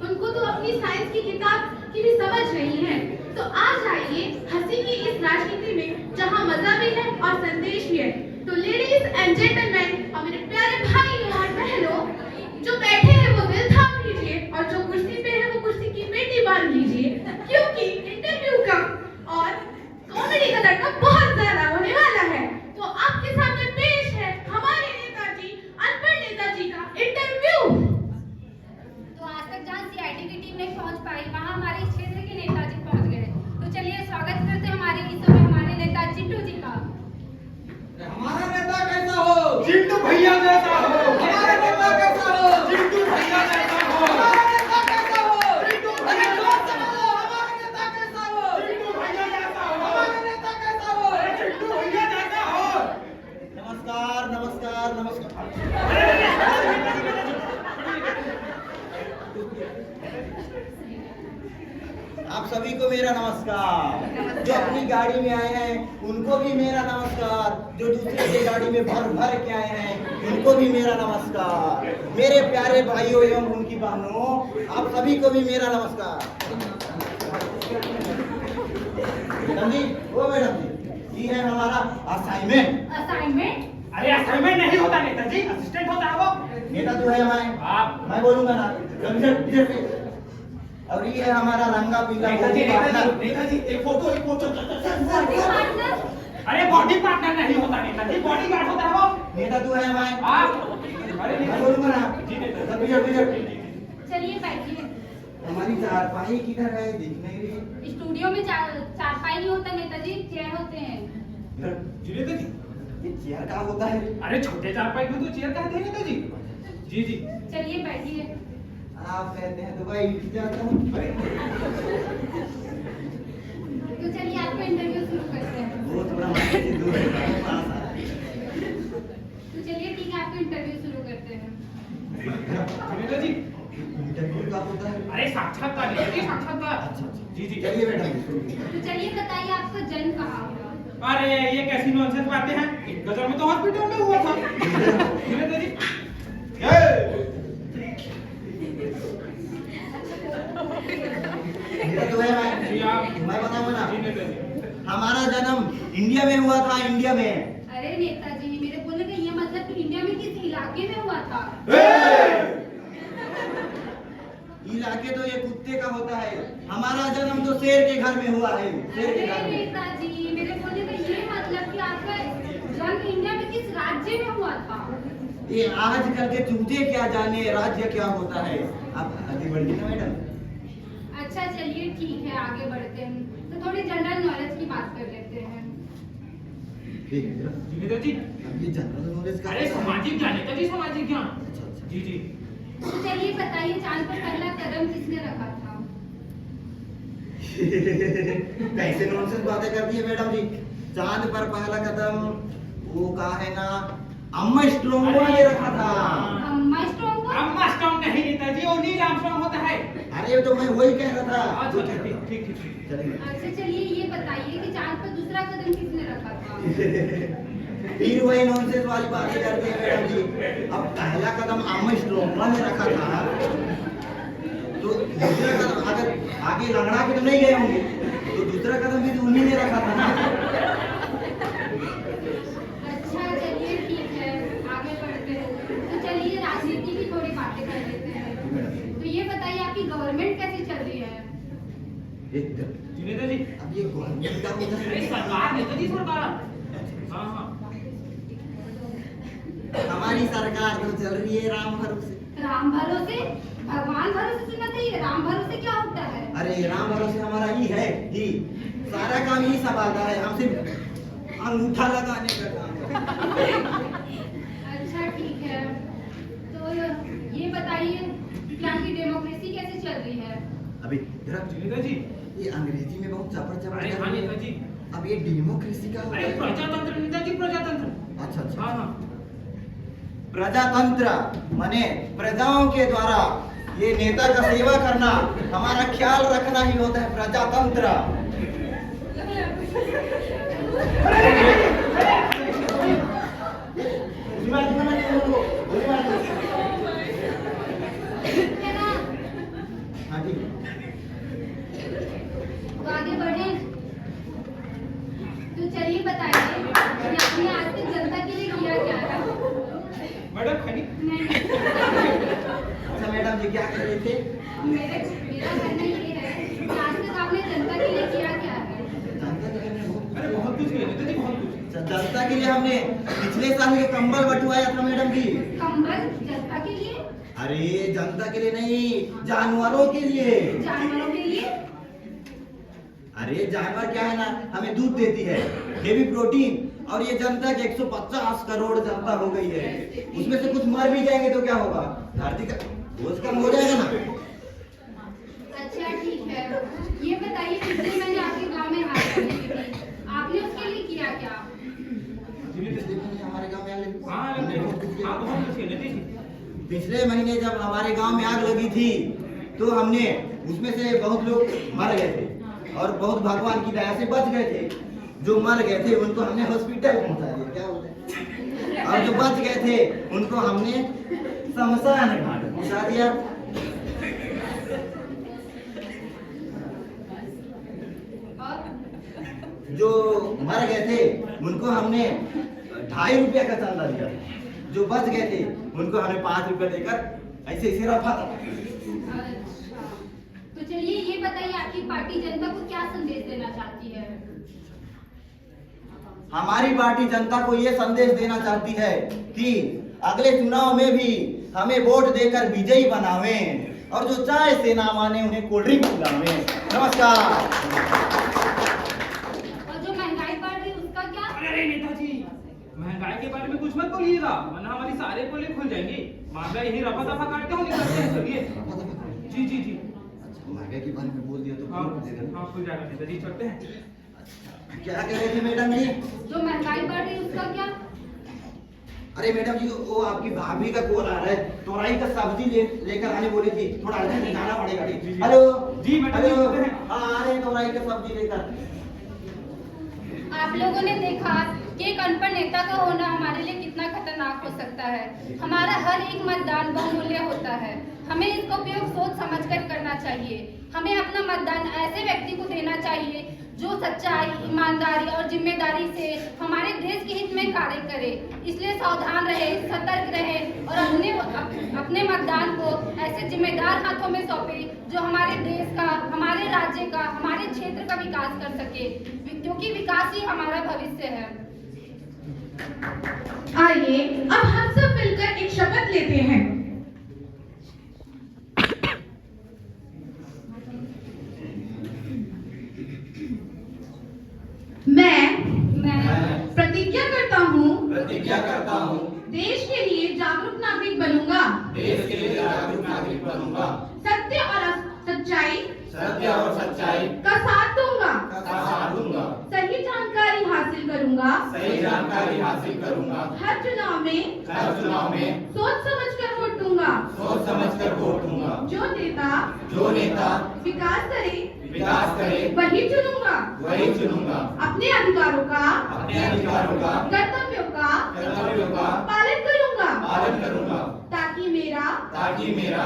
उनको तो अपनी साइंस की किताब की भी समझ नहीं है। तो आज आइए हंसी की इस राजनीति में जहाँ मजा भी है और संदेश भी है। तो लेडीज एंड जेंटलमैन और मेरे प्यारे भाई और बहनों, जो बैठे हैं वो दिल थाम लीजिए और जो कुर्सी पे है वो कुर्सी की पेटी बांध लीजिए, क्योंकि इंटरव्यू का और कॉमेडी का तड़का बहुत ज्यादा होने वाला है। तो आपके सामने पेश है हमारे नेताजी, अनपढ़ नेताजी का इंटरव्यू। तो आज तक जहाँ सीआईडी की टीम नहीं पहुँच पाई, वहाँ हमारे क्षेत्र के नेताजी पहुँच गए। तो चलिए स्वागत करते हैं हमारे इस समय हमारे नेता चिंटू जी का। हमारा नेता कैसा हो? चिंटू भैया जैसा हो। हमारा नेता कैसा हो? चिंटू भैया जैसा हो। हमारा नेता कैसा हो? चिंटू अरे भैया जोर से बोलो, हमारा नेता कैसा हो? चिंटू भैया जैसा हो। हमारा नेता कैसा हो? अरे चिंटू भैया जैसा हो। नमस्कार नमस्कार नमस्कार। आप सभी को मेरा नमस्कार। जो अपनी गाड़ी में आए हैं उनको भी मेरा नमस्कार। जो दूसरे की गाड़ी में भर भर के आए हैं उनको भी मेरा नमस्कार। मेरे प्यारे भाइयों एवं उनकी बहनों, आप सभी को भी मेरा नमस्कार। मैडम जी, ओ मैडम जी, ये है हमारा असाइनमेंट। असाइनमेंट? अरे असाइनमेंट नहीं होता नेताजी, असिस्टेंट होता है वो। नेता तो है हमारे, आप मैं बोलूंगा ना। इधर पे। और ये है हमारा रंगा पीला नेताजी एक फोटो पार्टनर? अरे बॉडी पार्टनर नहीं होता नेताजी, बॉडी गार्ड होता है वो। नेता तो है हमारे, आप अरे मैं बोलूंगा ना। जी नेताजी। चलिए बैठिए। हमारी चारपाई किधर है? दिख नहीं रही। स्टूडियो में चारपाई नहीं होता नेताजी, चेयर होते हैं। जी नेताजी। ये चेयर का होता है? अरे छोटे चारपाई में तो चेयर कहते हैं नेताजी। जी जी। चलिए बैठिए। आप कहते हैं तो भाई उठ जाता हूँ। तो चलिए आपका इंटरव्यू शुरू करते हैं। वो थोड़ा मायके से दूर है, पास आ रहा है। तो चलिए ठीक है, आपका इंटरव्यू शुरू करते हैं। नेताजी। इंटरव्यू का होता है? अरे साक्षात्कार नेताजी, साक्षात्कार। अच्छा अच्छा। जी जी। चलिए मैडम। तो चलिए बताइए आपका जन्म कहाँ हुआ? अरे ये कैसी नॉनसेंस बातें हैं? गजर में तो हॉस्पिटल में हुआ था। जी नेताजी। नेता तो है जी आप। मैं बताऊंगा ना। जी नेताजी। हमारा जन्म इंडिया में हुआ था, इंडिया में। अरे नेताजी, मेरे बोलने का ये मतलब कि इंडिया में किस इलाके में हुआ था? इलाके तो ये कुत्ते का होता है। हमारा जन्म तो शेर के घर में हुआ है, शेर के अरे घर में। नेताजी, मेरे बोलने का ये मतलब कि आपका जन्म इंडिया में किस राज्य में हुआ था? ये आजकल के चूते क्या जाने राज्य क्या होता है। आप आगे बढ़िए ना मैडम। अच्छा चलिए ठीक है, आगे बढ़ते हैं। तो थोड़ी जनरल नॉलेज की बात कर लेते हैं। ठीक है जरा। जी नेताजी। अब ये जनरल नॉलेज का अरे सामाजिक ज्ञान नेताजी, सामाजिक ज्ञान। अच्छा अच्छा। जी जी। तो चलिए बताइए, चांद पर पहला कदम किसने रखा था? कैसे नॉनसेंस बातें करती है मैडम जी। चांद पर पहला कदम वो कहा है ना, अम्मा स्ट्रोंगो ने रखा था। अम्मा स्ट्रॉन्ग को? अम्मा स्ट्रॉन्ग नहीं नेताजी, वो नील आर्मस्ट्रॉन्ग होता है। अरे तो मैं वही कह रहा था। अच्छा ठीक ठीक ठीक। चलिए। अच्छा चलिए ये बताइए कि चांद पर दूसरा कदम किसने रखा था? फिर वही नॉनसेंस वाली बातें करती है मैडम जी। अब पहला कदम अम्मा स्ट्रोंगो ने रखा था, तो दूसरा कदम अगर आगे लंगड़ा के तो नहीं गए होंगे, तो दूसरा कदम भी तो उन्हीं ने रखा था ना। अच्छा चलिए ठीक है, आगे बढ़ते हैं। तो चलिए राजनीति की थोड़ी बातें कर लेते हैं। तो ये बताइए आपकी गवर्नमेंट कैसी चल रही है? एकदम। जी नेताजी। अब ये गवर्नमेंट का होता अरे है। सरकार नेताजी, सरकार। हाँ हाँ। हमारी सरकार तो चल रही है राम भरोसे। राम भरोसे? भगवान भरोसे सुनना चाहिए। राम भरोसे क्या होता है? अरे राम भरोसे हमारा ही है ही, सारा काम ही सब आता है। हम सिर्फ अंगूठा लगाने का काम है। अच्छा ठीक है, तो ये बताइए कि आपकी डेमोक्रेसी कैसे चल रही है? अभी जरा जी नेताजी। ये अंग्रेजी में बहुत चपड़ चपड़ अरे कर हाँ रही है। नेताजी। अब ये डेमोक्रेसी का होता अरे है। प्रजातंत्र नेताजी, प्रजातंत्र। अच्छा अच्छा। हाँ हाँ। प्रजातंत्र माने प्रजाओं के द्वारा ये नेता का सेवा करना, हमारा ख्याल रखना ही होता है प्रजातंत्र। है ना? मैडम खानी नहीं, अच्छा मैडम जी क्या कर रहे थे? मेरा कहना ये है कि आज तक आपने जनता के लिए किया क्या है? जनता के लिए हमने अरे बहुत कुछ किया नेताजी, बहुत कुछ। जनता के लिए हमने पिछले साल के कंबल बंटवाया था मैडम जी। कंबल जनता के लिए? अरे जनता के लिए नहीं, जानवरों के लिए। जानवरों के लिए? अरे जानवर क्या है ना, हमें दूध देती है, हेवी प्रोटीन, और ये जनता की 150 करोड़ जनता हो गई है। उसमें से कुछ मर भी जाएंगे तो क्या होगा, धरती का बोझ कम हो जाएगा ना। अच्छा ठीक है, ये बताइए पिछले महीने आपके गांव में आग लगी थी, आपने उसके लिए किया क्या? पिछले महीने हमारे गांव में आग लगी। हाँ लगने हाँ बहुत कुछ किया नेताजी। पिछले महीने जब हमारे गांव में आग लगी थी तो हमने उसमें से बहुत लोग मर गए थे और बहुत भगवान की दया से बच गए थे। जो मर गए थे उनको हमने हॉस्पिटल पहुंचा दिया, क्या बोलते हैं, और जो बच गए थे उनको हमने शमशान घाट पहुंचा दिया। और जो मर गए थे उनको हमने 2.5 रुपया का चंदा दिया। जो बच गए थे उनको हमने 5 रुपया देकर ऐसे ऐसे रखा था। अच्छा, तो चलिए ये बताइए आपकी पार्टी जनता को क्या संदेश देना चाहती है? हमारी पार्टी जनता को ये संदेश देना चाहती है कि अगले चुनाव में भी हमें वोट देकर विजयी बनावें, और जो चाय से ना माने उन्हें कोल्ड ड्रिंक पिलावें। नमस्कार। और जो महंगाई बढ़ रही है उसका क्या? अरे नेताजी, महंगाई के बारे में कुछ मत बोलिएगा, वरना हमारी सारे पोले खुल जाएंगे। महंगाई यही रफा दफा काटते हो निकलते हैं। चलिए जी जी जी। अच्छा महंगाई के बारे में बोल दिया तो हाँ बोल देगा। हाँ खुल जाएगा नेताजी, चलते हैं। क्या कह रहे थे मैडम जी? जो महंगाई बढ़ रही है उसका क्या? अरे मैडम जी वो आपकी भाभी का कॉल आ रहा है, तोरई का सब्जी लेकर आने बोली थी, थोड़ा अर्जेंट जाना पड़ेगा। हेलो जी मैडम जी, हेलो, बोलते हैं। हाँ आ रहे हैं तोरई का सब्जी लेकर। आप लोगों ने देखा कि एक अनपढ़ नेता का होना हमारे लिए कितना खतरनाक हो सकता है। हमारा हर एक मतदान बहुमूल्य होता है, हमें इसका उपयोग सोच समझकर करना चाहिए। हमें अपना मतदान ऐसे व्यक्ति को देना चाहिए जो सच्चाई, ईमानदारी और जिम्मेदारी से हमारे देश के हित में कार्य करे। इसलिए सावधान रहे, सतर्क रहे और अपने मतदान को ऐसे जिम्मेदार हाथों में सौंपे जो हमारे देश का, हमारे राज्य का, हमारे क्षेत्र का विकास कर सके, क्योंकि विकास ही हमारा भविष्य है। आइए अब हम सब मिलकर एक शपथ लेते हैं। मैं प्रतिज्ञा करता हूँ देश के लिए जागरूक नागरिक बनूंगा। सत्य और सच्चाई का साथ दूंगा। सही जानकारी हासिल करूंगा। हर चुनाव में सोच समझकर वोट दूंगा। जो नेता विकास करे वही चुनूंगा। अपने अधिकारों का कर्तव्यों का पालन करूंगा ताकि मेरा